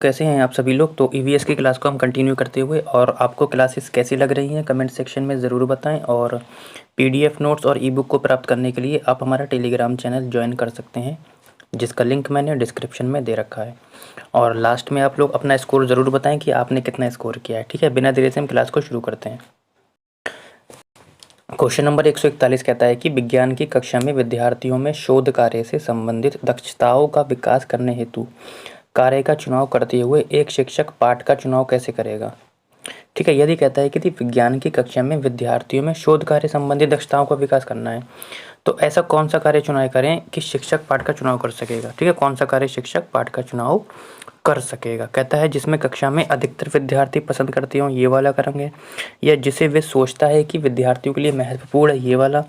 कैसे हैं आप सभी लोग। तो ईवीएस की क्लास को हम कंटिन्यू करते हुए, और आपको क्लासेस कैसी लग रही हैं कमेंट सेक्शन में ज़रूर बताएं। और पीडीएफ नोट्स और ई बुक को प्राप्त करने के लिए आप हमारा टेलीग्राम चैनल ज्वाइन कर सकते हैं, जिसका लिंक मैंने डिस्क्रिप्शन में दे रखा है। और लास्ट में आप लोग अपना स्कोर ज़रूर बताएं कि आपने कितना स्कोर किया है। ठीक है, बिना देरी से हम क्लास को शुरू करते हैं। क्वेश्चन नंबर 141 कहता है कि विज्ञान की कक्षा में विद्यार्थियों में शोध कार्य से संबंधित दक्षताओं का विकास करने हेतु कार्य का चुनाव करते हुए एक शिक्षक पाठ का चुनाव कैसे करेगा। ठीक है, यदि कहता है कि विज्ञान की कक्षा में विद्यार्थियों में शोध कार्य संबंधित दक्षताओं का विकास करना है, तो ऐसा कौन सा कार्य चुनाव करें कि शिक्षक पाठ का चुनाव कर सकेगा। ठीक है, कौन सा कार्य शिक्षक पाठ का चुनाव कर सकेगा। कहता है जिसमें कक्षा में अधिकतर विद्यार्थी पसंद करते हों, ये वाला करेंगे, या जिसे वे सोचता है कि विद्यार्थियों के लिए महत्वपूर्ण है, ये वाला,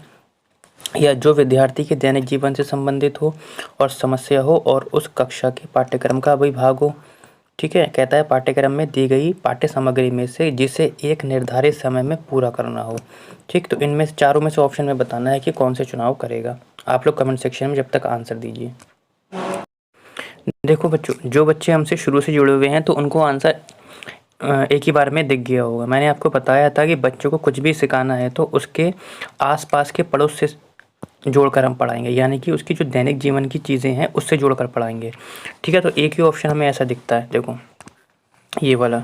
या जो विद्यार्थी के दैनिक जीवन से संबंधित हो और समस्या हो और उस कक्षा के पाठ्यक्रम का अभिभाग हो। ठीक है, कहता है पाठ्यक्रम में दी गई पाठ्य सामग्री में से जिसे एक निर्धारित समय में पूरा करना हो। ठीक, तो इनमें से चारों में से ऑप्शन में बताना है कि कौन से चुनाव करेगा। आप लोग कमेंट सेक्शन में जब तक आंसर दीजिए। देखो बच्चों, जो बच्चे हमसे शुरू से जुड़े हुए हैं तो उनको आंसर एक ही बार में दिख गया होगा। मैंने आपको बताया था कि बच्चों को कुछ भी सिखाना है तो उसके आसपास के पड़ोस से जोड़कर हम पढ़ाएंगे, यानी कि उसकी जो दैनिक जीवन की चीज़ें हैं उससे जोड़कर पढ़ाएंगे। ठीक है, तो एक ही ऑप्शन हमें ऐसा दिखता है। देखो ये वाला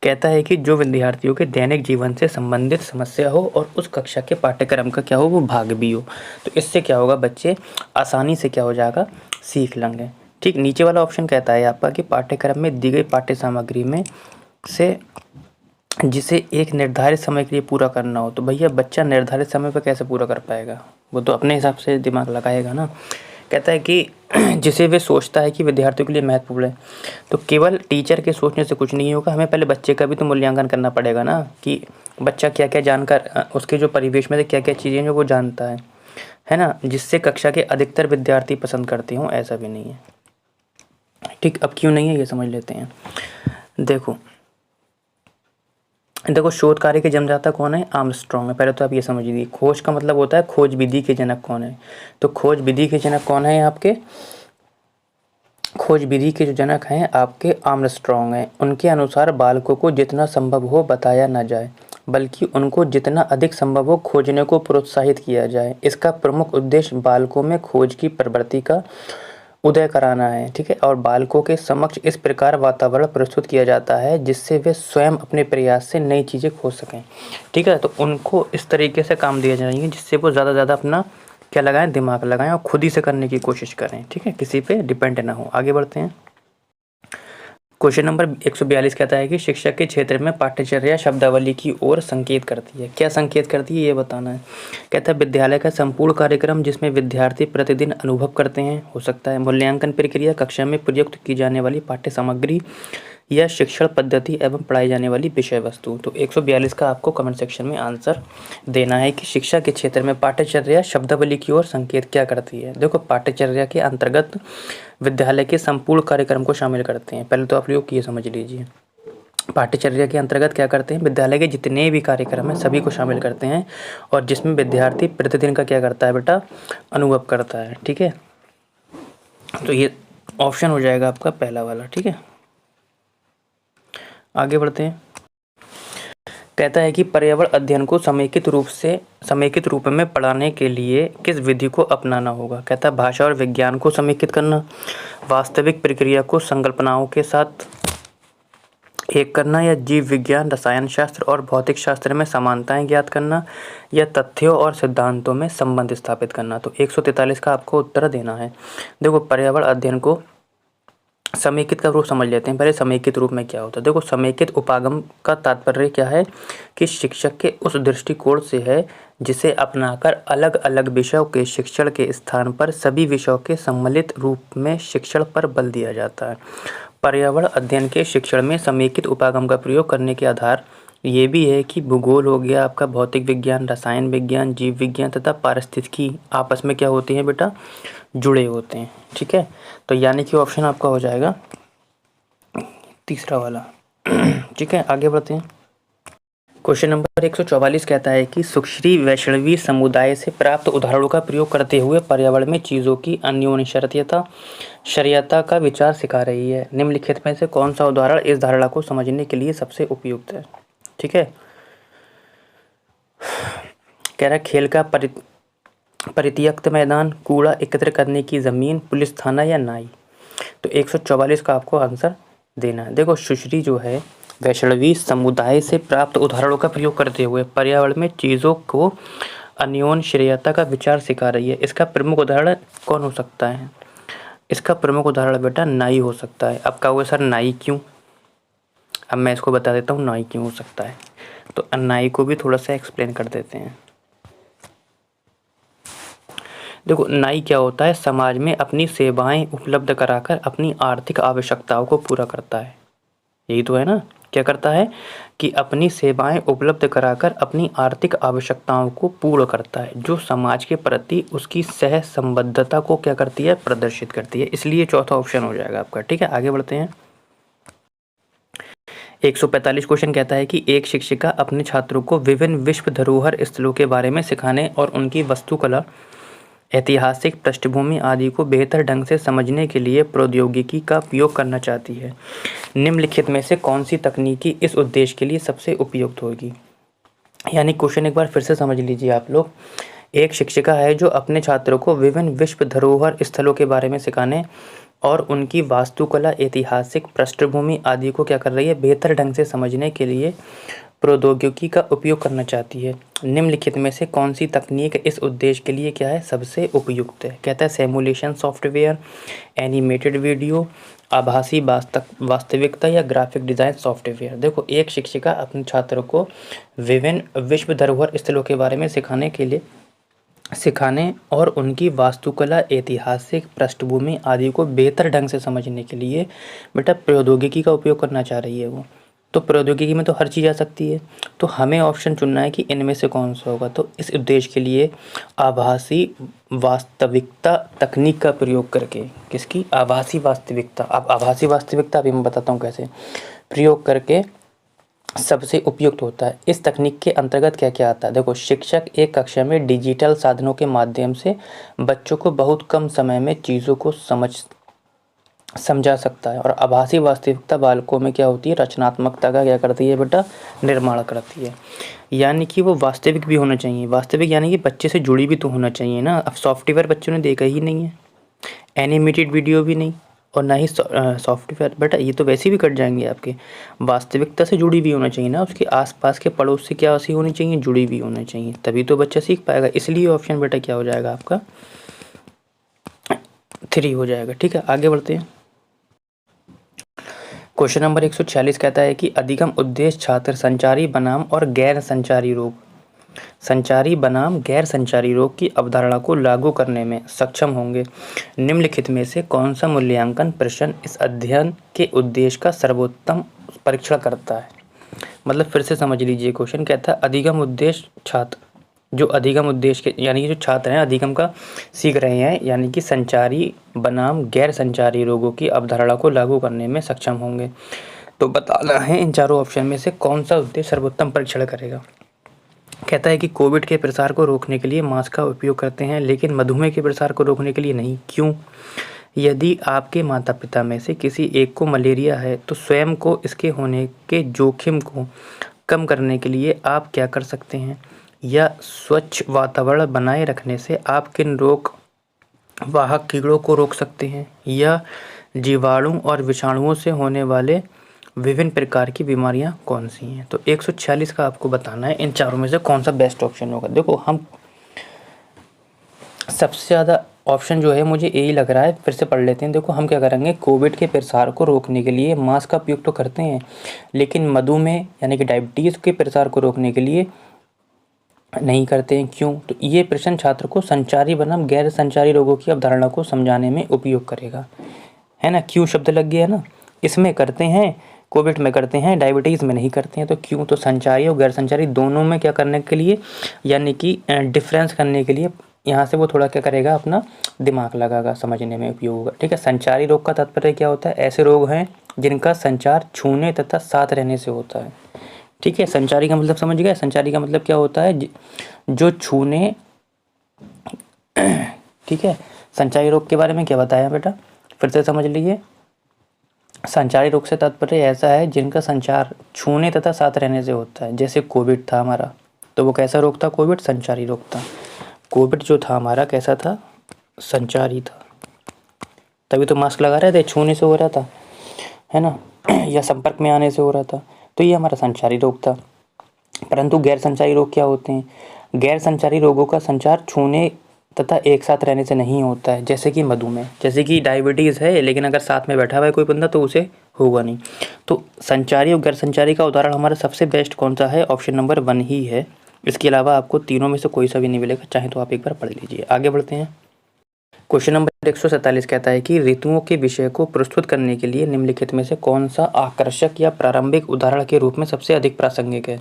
कहता है कि जो विद्यार्थियों के दैनिक जीवन से संबंधित समस्या हो और उस कक्षा के पाठ्यक्रम का क्या हो, वो भाग भी हो। तो इससे क्या होगा, बच्चे आसानी से क्या हो जाएगा, सीख लेंगे। ठीक, नीचे वाला ऑप्शन कहता है आपका कि पाठ्यक्रम में दी गई पाठ्य सामग्री में से जिसे एक निर्धारित समय के लिए पूरा करना हो। तो भैया बच्चा निर्धारित समय पर कैसे पूरा कर पाएगा, वो तो अपने हिसाब से दिमाग लगाएगा ना। कहता है कि जिसे वे सोचता है कि विद्यार्थियों के लिए महत्वपूर्ण है। तो केवल टीचर के सोचने से कुछ नहीं होगा, हमें पहले बच्चे का भी तो मूल्यांकन करना पड़ेगा ना, कि बच्चा क्या क्या जानकर उसके जो परिवेश में से क्या क्या चीज़ें जो वो जानता है ना, जिससे कक्षा के अधिकतर विद्यार्थी पसंद करते हों, ऐसा भी नहीं है। ठीक, अब क्यों नहीं है ये समझ लेते हैं। देखो शोध कार्य के जन्मदाता कौन है, आर्मस्ट्रॉन्ग है। पहले तो आप ये समझ लीजिए, खोज का मतलब होता है खोज विधि के जनक कौन है। तो खोज विधि के जनक कौन है आपके, खोज विधि के जो जनक हैं आपके आर्मस्ट्रॉन्ग हैं। उनके अनुसार बालकों को जितना संभव हो बताया ना जाए, बल्कि उनको जितना अधिक संभव हो खोजने को प्रोत्साहित किया जाए। इसका प्रमुख उद्देश्य बालकों में खोज की प्रवृत्ति का उदय कराना है। ठीक है, और बालकों के समक्ष इस प्रकार वातावरण प्रस्तुत किया जाता है जिससे वे स्वयं अपने प्रयास से नई चीज़ें खोज सकें। ठीक है, तो उनको इस तरीके से काम दिया जाएंगे जिससे वो ज़्यादा से ज़्यादा अपना क्या लगाएं, दिमाग लगाएं, और खुद ही से करने की कोशिश करें। ठीक है, किसी पे डिपेंड ना हो। आगे बढ़ते हैं। क्वेश्चन नंबर 142 कहता है कि शिक्षक के क्षेत्र में पाठ्यचर्या शब्दावली की ओर संकेत करती है। क्या संकेत करती है ये बताना है। कहता है विद्यालय का संपूर्ण कार्यक्रम जिसमें विद्यार्थी प्रतिदिन अनुभव करते हैं, हो सकता है मूल्यांकन प्रक्रिया, कक्षा में प्रयुक्त की जाने वाली पाठ्य सामग्री या शिक्षण पद्धति एवं पढ़ाई जाने वाली विषय वस्तु। तो 142 का आपको कमेंट सेक्शन में आंसर देना है कि शिक्षा के क्षेत्र में पाठ्यचर्या शब्दावली की ओर संकेत क्या करती है। देखो पाठ्यचर्या के अंतर्गत विद्यालय के संपूर्ण कार्यक्रम को शामिल करते हैं। पहले तो आप लोग ये समझ लीजिए, पाठ्यचर्या के अंतर्गत क्या करते हैं, विद्यालय के जितने भी कार्यक्रम हैं सभी को शामिल करते हैं, और जिसमें विद्यार्थी प्रतिदिन का क्या करता है बेटा, अनुभव करता है। ठीक है, तो ये ऑप्शन हो जाएगा आपका पहला वाला। ठीक है, आगे बढ़ते हैं। कहता है कि पर्यावरण अध्ययन को समेकित रूप में पढ़ाने के लिए किस विधि को अपनाना होगा। कहता है भाषा और विज्ञान को समेकित करना, वास्तविक प्रक्रिया को संकल्पनाओं के साथ एक करना, या जीव विज्ञान, रसायन शास्त्र और भौतिक शास्त्र में समानताएं ज्ञात करना, या तथ्यों और सिद्धांतों में संबंध स्थापित करना। तो 143 का आपको उत्तर देना है। देखो पर्यावरण अध्ययन को समेकित का रूप समझ लेते हैं पहले। समेकित रूप में क्या होता है, देखो समेकित उपागम का तात्पर्य क्या है कि शिक्षक के उस दृष्टिकोण से है जिसे अपनाकर अलग अलग विषयों के शिक्षण के स्थान पर सभी विषयों के सम्मिलित रूप में शिक्षण पर बल दिया जाता है। पर्यावरण अध्ययन के शिक्षण में समेकित उपागम का प्रयोग करने के आधार ये भी है कि भूगोल हो गया आपका, भौतिक विज्ञान, रसायन विज्ञान, जीव विज्ञान तथा पारिस्थितिकी आपस में क्या होते हैं बेटा, जुड़े होते हैं। ठीक है, तो यानी कि ऑप्शन आपका हो जाएगा तीसरा वाला। ठीक है, आगे बढ़ते हैं। क्वेश्चन नंबर 144 कहता है कि सुश्री वैष्णवी समुदाय से प्राप्त उदाहरणों का प्रयोग करते हुए पर्यावरण में चीज़ों की अन्योन्याश्रयता का विचार सिखा रही है। निम्नलिखित में से कौन सा उदाहरण इस धारणा को समझने के लिए सबसे उपयुक्त है? ठीक है, कह रहा है खेल का परित्यक्त मैदान, कूड़ा एकत्र करने की ज़मीन, पुलिस थाना या नाई। तो 144 का आपको आंसर देना है। देखो, सुश्री जो है वैष्णवी समुदाय से प्राप्त उदाहरणों का प्रयोग करते हुए पर्यावरण में चीज़ों को अन्योन्याश्रयता का विचार सिखा रही है। इसका प्रमुख उदाहरण कौन हो सकता है? इसका प्रमुख उदाहरण बेटा नाई हो सकता है। अब कहोगे सर नाई क्यों? अब मैं इसको बता देता हूँ नाई क्यों हो सकता है। तो नाई को भी थोड़ा सा एक्सप्लेन कर देते हैं। देखो, नाई क्या होता है? समाज में अपनी सेवाएं उपलब्ध कराकर अपनी आर्थिक आवश्यकताओं को पूरा करता है। यही तो है ना? क्या करता है कि अपनी सेवाएं उपलब्ध कराकर अपनी आर्थिक आवश्यकताओं को पूर्ण करता है, जो समाज के प्रति उसकी सह संबद्धता को क्या करती है? प्रदर्शित करती है। इसलिए चौथा ऑप्शन हो जाएगा आपका। ठीक है, आगे बढ़ते हैं। 145 क्वेश्चन कहता है कि एक शिक्षिका अपने छात्रों को विभिन्न विश्व धरोहर स्थलों के बारे में सिखाने और उनकी वास्तुकला, ऐतिहासिक पृष्ठभूमि आदि को बेहतर ढंग से समझने के लिए प्रौद्योगिकी का उपयोग करना चाहती है। निम्नलिखित में से कौन सी तकनीकी इस उद्देश्य के लिए सबसे उपयुक्त होगी? यानी क्वेश्चन एक बार फिर से समझ लीजिए आप लोग। एक शिक्षिका है जो अपने छात्रों को विभिन्न विश्व धरोहर स्थलों के बारे में सिखाने और उनकी वास्तुकला, ऐतिहासिक पृष्ठभूमि आदि को क्या कर रही है? बेहतर ढंग से समझने के लिए प्रौद्योगिकी का उपयोग करना चाहती है। निम्नलिखित में से कौन सी तकनीक इस उद्देश्य के लिए क्या है? सबसे उपयुक्त है। कहता है सिमुलेशन सॉफ्टवेयर, एनिमेटेड वीडियो, आभासी वास्तविकता या ग्राफिक डिज़ाइन सॉफ्टवेयर। देखो, एक शिक्षिका अपने छात्रों को विभिन्न विश्व धरोहर स्थलों के बारे में सिखाने और उनकी वास्तुकला, ऐतिहासिक पृष्ठभूमि आदि को बेहतर ढंग से समझने के लिए बेटा प्रौद्योगिकी का उपयोग करना चाह रही है वो। तो प्रौद्योगिकी में तो हर चीज़ आ सकती है, तो हमें ऑप्शन चुनना है कि इनमें से कौन सा होगा। तो इस उद्देश्य के लिए आभासी वास्तविकता तकनीक का प्रयोग करके, किसकी? आभासी वास्तविकता। अब आभासी वास्तविकता अभी मैं बताता हूँ कैसे प्रयोग करके सबसे उपयुक्त होता है। इस तकनीक के अंतर्गत क्या क्या आता है? देखो, शिक्षक एक कक्षा में डिजिटल साधनों के माध्यम से बच्चों को बहुत कम समय में चीज़ों को समझा सकता है। और आभासी वास्तविकता बालकों में क्या होती है? रचनात्मकता का क्या करती है बेटा? निर्माण करती है। यानी कि वो वास्तविक भी होना चाहिए। वास्तविक यानी कि बच्चे से जुड़ी भी तो होना चाहिए ना। अब सॉफ्टवेयर बच्चों ने देखा ही नहीं है, एनिमेटेड वीडियो भी नहीं, और ना ही सॉफ्टवेयर। बेटा ये तो वैसे भी कट जाएंगे आपके। वास्तविकता से जुड़ी भी होना चाहिए ना, उसके आसपास के पड़ोस से क्या ऐसी होनी चाहिए? जुड़ी भी होना चाहिए, तभी तो बच्चा सीख पाएगा। इसलिए ऑप्शन बेटा क्या हो जाएगा आपका? 3 हो जाएगा। ठीक है, आगे बढ़ते हैं। क्वेश्चन नंबर 146 कहता है कि अधिगम उद्देश्य छात्र संचारी बनाम और गैर संचारी रोग की अवधारणा को लागू करने में सक्षम होंगे। निम्नलिखित में से कौन सा मूल्यांकन प्रश्न इस अध्ययन के उद्देश्य का सर्वोत्तम परीक्षण करता है? मतलब फिर से समझ लीजिए, क्वेश्चन कहता है अधिगम उद्देश्य छात्र, जो अधिगम उद्देश्य के यानी कि जो छात्र हैं अधिगम का सीख रहे हैं, यानी कि संचारी बनाम गैर संचारी रोगों की अवधारणा को लागू करने में सक्षम होंगे। तो बताना है इन चारों ऑप्शन में से कौन सा उद्देश्य सर्वोत्तम परीक्षण करेगा। कहता है कि कोविड के प्रसार को रोकने के लिए मास्क का उपयोग करते हैं, लेकिन मधुमेह के प्रसार को रोकने के लिए नहीं। क्यों? यदि आपके माता पिता में से किसी एक को मलेरिया है तो स्वयं को इसके होने के जोखिम को कम करने के लिए आप क्या कर सकते हैं? या स्वच्छ वातावरण बनाए रखने से आप किन रोग वाहक कीड़ों को रोक सकते हैं? या जीवाणु और विषाणुओं से होने वाले विभिन्न प्रकार की बीमारियां कौन सी हैं? तो 146 का आपको बताना है इन चारों में से कौन सा बेस्ट ऑप्शन होगा। देखो, हम सबसे ज़्यादा ऑप्शन जो है मुझे यही लग रहा है, फिर से पढ़ लेते हैं। देखो, हम क्या करेंगे, कोविड के प्रसार को रोकने के लिए मास्क का उपयोग तो करते हैं, लेकिन मधुमेह यानी कि डायबिटीज़ के प्रसार को रोकने के लिए नहीं करते हैं। क्यों? तो ये प्रश्न छात्र को संचारी बनाम गैर संचारी रोगों की अवधारणा को समझाने में उपयोग करेगा, है ना। क्यों शब्द लग गया ना, इसमें करते हैं, कोविड में करते हैं, डायबिटीज़ में नहीं करते हैं। तो क्यों? तो संचारी और गैर संचारी दोनों में क्या करने के लिए, यानी कि डिफरेंस करने के लिए यहाँ से वो थोड़ा क्या करेगा, अपना दिमाग लगागा, समझने में उपयोग होगा। ठीक है, संचारी रोग का तात्पर्य क्या होता है? ऐसे रोग हैं जिनका संचार छूने तथा साथ रहने से होता है। ठीक है, संचारी का मतलब समझ गए। संचारी का मतलब क्या होता है, जो छूने, ठीक है। संचारी रोग के बारे में क्या बताया बेटा, फिर से समझ लीजिए। संचारी रोग से तात्पर्य ऐसा है जिनका संचार छूने तथा साथ रहने से होता है। जैसे कोविड था हमारा, तो वो कैसा रोग था, कोविड संचारी रोग था। कोविड जो था हमारा कैसा था, संचारी था। तभी तो मास्क लगा रहे थे, छूने से हो रहा था, है ना, या संपर्क में आने से हो रहा था। तो ये हमारा संचारी रोग था। परंतु गैर संचारी रोग क्या होते हैं, गैर संचारी रोगों का संचार छूने तथा एक साथ रहने से नहीं होता है। जैसे कि मधुमेह, जैसे कि डायबिटीज़ है, लेकिन अगर साथ में बैठा हुआ है कोई बंदा तो उसे होगा नहीं। तो संचारी और गैर संचारी का उदाहरण हमारा सबसे बेस्ट कौन सा है, ऑप्शन नंबर 1 ही है। इसके अलावा आपको तीनों में से कोई सा भी नहीं मिलेगा, चाहे तो आप एक बार पढ़ लीजिए। आगे बढ़ते हैं। क्वेश्चन नंबर 147 कहता है कि ऋतुओं के विषय को प्रस्तुत करने के लिए निम्नलिखित में से कौन सा आकर्षक या प्रारंभिक उदाहरण के रूप में सबसे अधिक प्रासंगिक है।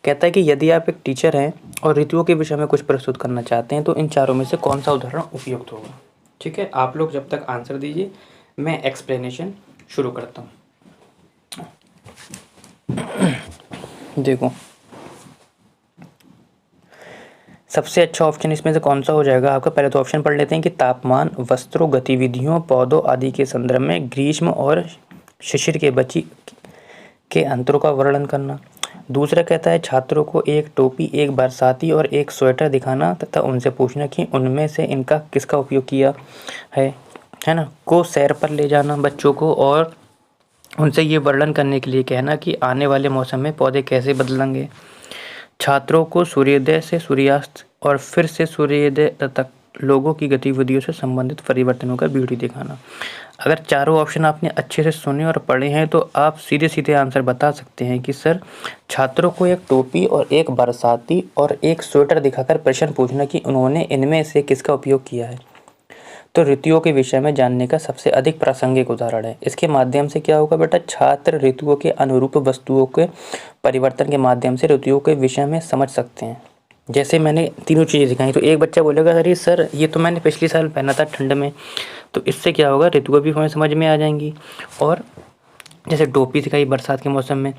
कहता है कि यदि आप एक टीचर हैं और ऋतुओं के विषय में कुछ प्रस्तुत करना चाहते हैं तो इन चारों में से कौन सा उदाहरण उपयुक्त होगा। ठीक है, आप लोग जब तक आंसर दीजिए मैं एक्सप्लेनेशन शुरू करता हूँ। देखो, सबसे अच्छा ऑप्शन इसमें से कौन सा हो जाएगा आपका, पहले तो ऑप्शन पढ़ लेते हैं कि तापमान, वस्त्रों, गतिविधियों, पौधों आदि के संदर्भ में ग्रीष्म और शिशिर के बची के अंतरों का वर्णन करना। दूसरा कहता है छात्रों को एक टोपी, एक बरसाती और एक स्वेटर दिखाना तथा उनसे पूछना कि उनमें से इनका किसका उपयोग किया है ना। को सैर पर ले जाना बच्चों को और उनसे ये वर्णन करने के लिए कहना कि आने वाले मौसम में पौधे कैसे बदलेंगे। छात्रों को सूर्योदय से सूर्यास्त और फिर से सूर्योदय तक लोगों की गतिविधियों से संबंधित परिवर्तनों का वीडियो दिखाना। अगर चारों ऑप्शन आपने अच्छे से सुने और पढ़े हैं तो आप सीधे सीधे आंसर बता सकते हैं कि सर, छात्रों को एक टोपी और एक बरसाती और एक स्वेटर दिखाकर प्रश्न पूछना कि उन्होंने इनमें से किसका उपयोग किया है, तो ऋतुओं के विषय में जानने का सबसे अधिक प्रासंगिक उदाहरण है। इसके माध्यम से क्या होगा बेटा, छात्र ऋतुओं के अनुरूप वस्तुओं के परिवर्तन के माध्यम से ऋतुओं के विषय में समझ सकते हैं। जैसे मैंने तीनों चीज़ें दिखाई, तो एक बच्चा बोलेगा अरे सर ये तो मैंने पिछले साल पहना था ठंड में, तो इससे क्या होगा, ऋतुएं भी हमें समझ में आ जाएंगी। और जैसे टोपी दिखाई बरसात के मौसम में,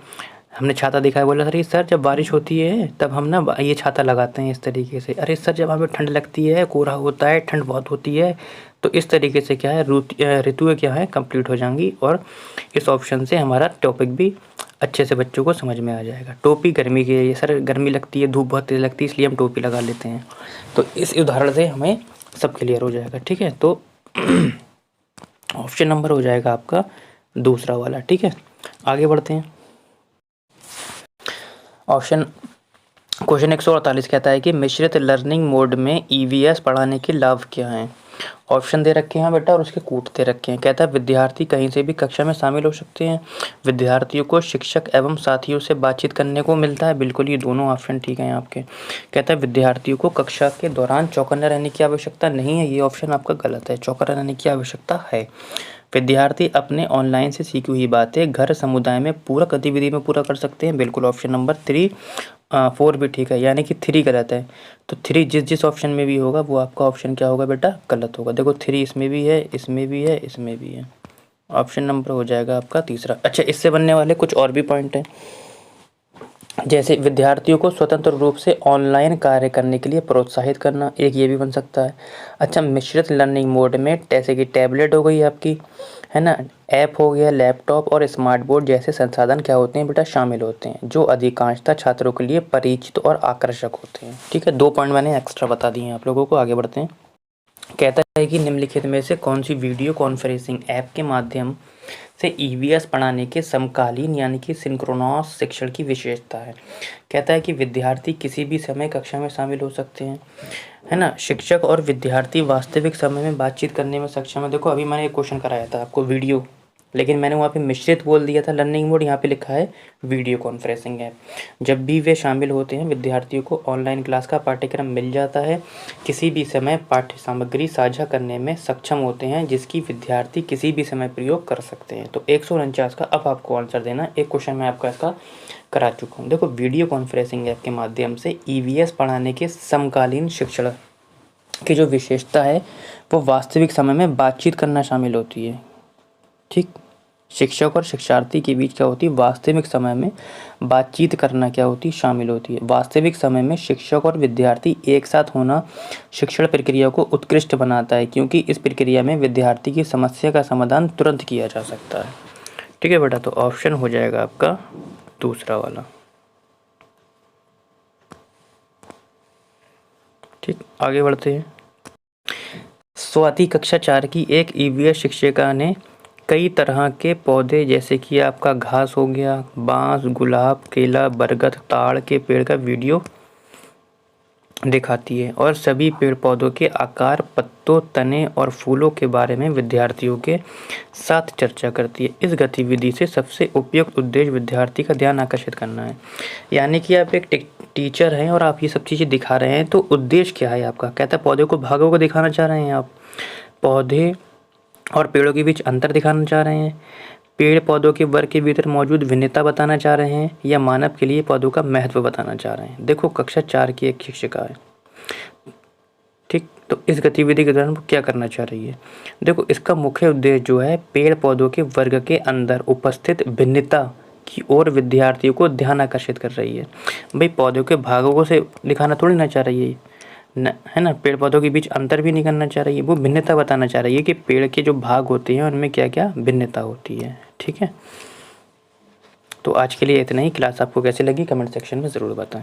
हमने छाता दिखाया, बोला अरे सर जब बारिश होती है तब हम ना ये छाता लगाते हैं इस तरीके से। अरे सर जब हमें ठंड लगती है, कोहरा होता है, ठंड बहुत होती है, तो इस तरीके से क्या है, ऋतुएं क्या है कंप्लीट हो जाएंगी। और इस ऑप्शन से हमारा टॉपिक भी अच्छे से बच्चों को समझ में आ जाएगा। टोपी गर्मी के लिए, सर गर्मी लगती है, धूप बहुत तेज़ लगती है, इसलिए हम टोपी लगा लेते हैं। तो इस उदाहरण से हमें सब क्लियर हो जाएगा। ठीक है, तो ऑप्शन नंबर हो जाएगा आपका दूसरा वाला। ठीक है, आगे बढ़ते हैं। क्वेश्चन 148 कहता है कि मिश्रित लर्निंग मोड में ईवीएस पढ़ाने के लाभ क्या हैं। ऑप्शन दे रखे हैं बेटा और उसके कूट दे रखे हैं। कहता है विद्यार्थी कहीं से भी कक्षा में शामिल हो सकते हैं, विद्यार्थियों को शिक्षक एवं साथियों से बातचीत करने को मिलता है। बिल्कुल, ये दोनों ऑप्शन ठीक हैं आपके। कहता है विद्यार्थियों को कक्षा के दौरान चौकन्ना रहने की आवश्यकता नहीं है, ये ऑप्शन आपका गलत है, चौकन्ना रहने की आवश्यकता है। विद्यार्थी अपने ऑनलाइन से सीखी हुई बातें घर समुदाय में पूरक गतिविधि में पूरा कर सकते हैं। बिल्कुल, ऑप्शन नंबर 4 भी ठीक है, यानी कि 3 गलत है। तो 3 जिस ऑप्शन में भी होगा वो आपका ऑप्शन क्या होगा बेटा, गलत होगा। देखो 3 इसमें भी है, इसमें भी है, इसमें भी है। ऑप्शन नंबर हो जाएगा आपका तीसरा। अच्छा, इससे बनने वाले कुछ और भी पॉइंट हैं, जैसे विद्यार्थियों को स्वतंत्र रूप से ऑनलाइन कार्य करने के लिए प्रोत्साहित करना, एक ये भी बन सकता है। अच्छा, मिश्रित लर्निंग मोड में जैसे कि टैबलेट हो गई आपकी, है ना, ऐप हो गया, लैपटॉप और स्मार्ट बोर्ड जैसे संसाधन क्या होते हैं बेटा, शामिल होते हैं, जो अधिकांशतः छात्रों के लिए परिचित और आकर्षक होते हैं। ठीक है, 2 पॉइंट मैंने एक्स्ट्रा बता दिए हैं आप लोगों को। आगे बढ़ते हैं। कहता है कि निम्नलिखित में से कौन सी वीडियो कॉन्फ्रेंसिंग ऐप के माध्यम से ईवीएस पढ़ाने के समकालीन यानी कि सिंक्रोनस शिक्षण की विशेषता है। कहता है कि विद्यार्थी किसी भी समय कक्षा में शामिल हो सकते हैं, है ना, शिक्षक और विद्यार्थी वास्तविक समय में बातचीत करने में सक्षम है। देखो अभी मैंने एक क्वेश्चन कराया था आपको वीडियो, लेकिन मैंने वहाँ पे मिश्रित बोल दिया था लर्निंग मोड, यहाँ पे लिखा है वीडियो कॉन्फ्रेंसिंग ऐप। जब भी वे शामिल होते हैं विद्यार्थियों को ऑनलाइन क्लास का पाठ्यक्रम मिल जाता है, किसी भी समय पाठ्य सामग्री साझा करने में सक्षम होते हैं जिसकी विद्यार्थी किसी भी समय प्रयोग कर सकते हैं। तो 149 का अब आपको आंसर देना। एक क्वेश्चन मैं आपका इसका करा चुका हूँ। देखो वीडियो कॉन्फ्रेंसिंग ऐप के माध्यम से ईवीएस पढ़ाने के समकालीन शिक्षण की जो विशेषता है वो वास्तविक समय में बातचीत करना शामिल होती है। ठीक, शिक्षक और शिक्षार्थी के बीच क्या होती है, वास्तविक समय में बातचीत करना क्या होती है, शामिल होती है। वास्तविक समय में शिक्षक और विद्यार्थी एक साथ होना शिक्षण प्रक्रिया को उत्कृष्ट बनाता है, क्योंकि इस प्रक्रिया में विद्यार्थी की समस्या का समाधान तुरंत किया जा सकता है। ठीक है बेटा, तो ऑप्शन हो जाएगा आपका दूसरा वाला। ठीक, आगे बढ़ते हैं। स्वाति कक्षा 4 की एक ईवीएस शिक्षिका ने कई तरह के पौधे जैसे कि आपका घास हो गया, बांस, गुलाब, केला, बरगद, ताड़ के पेड़ का वीडियो दिखाती है और सभी पेड़ पौधों के आकार, पत्तों, तने और फूलों के बारे में विद्यार्थियों के साथ चर्चा करती है। इस गतिविधि से सबसे उपयुक्त उद्देश्य विद्यार्थी का ध्यान आकर्षित करना है। यानी कि आप एक टीचर हैं और आप ये सब चीज़ें दिखा रहे हैं, तो उद्देश्य क्या है आपका? कहता है पौधे को भागों को दिखाना चाह रहे हैं आप, पौधे और पेड़ों के बीच अंतर दिखाना चाह रहे हैं, पेड़ पौधों के वर्ग के भीतर मौजूद भिन्नता बताना चाह रहे हैं, या मानव के लिए पौधों का महत्व बताना चाह रहे हैं। देखो कक्षा 4 की एक शिक्षिका है, ठीक, तो इस गतिविधि के दौरान वो क्या करना चाह रही है? देखो इसका मुख्य उद्देश्य जो है पेड़ पौधों के वर्ग के अंदर उपस्थित भिन्नता की ओर विद्यार्थियों को ध्यान आकर्षित कर रही है। भाई पौधों के भागों को से दिखाना थोड़ी ना चाह रही है न, है ना, पेड़ पौधों के बीच अंतर भी नहीं करना चाह रही है, वो भिन्नता बताना चाह रही है कि पेड़ के जो भाग होते हैं उनमें क्या क्या भिन्नता होती है। ठीक है, तो आज के लिए इतना ही। क्लास आपको कैसी लगी कमेंट सेक्शन में ज़रूर बताएं।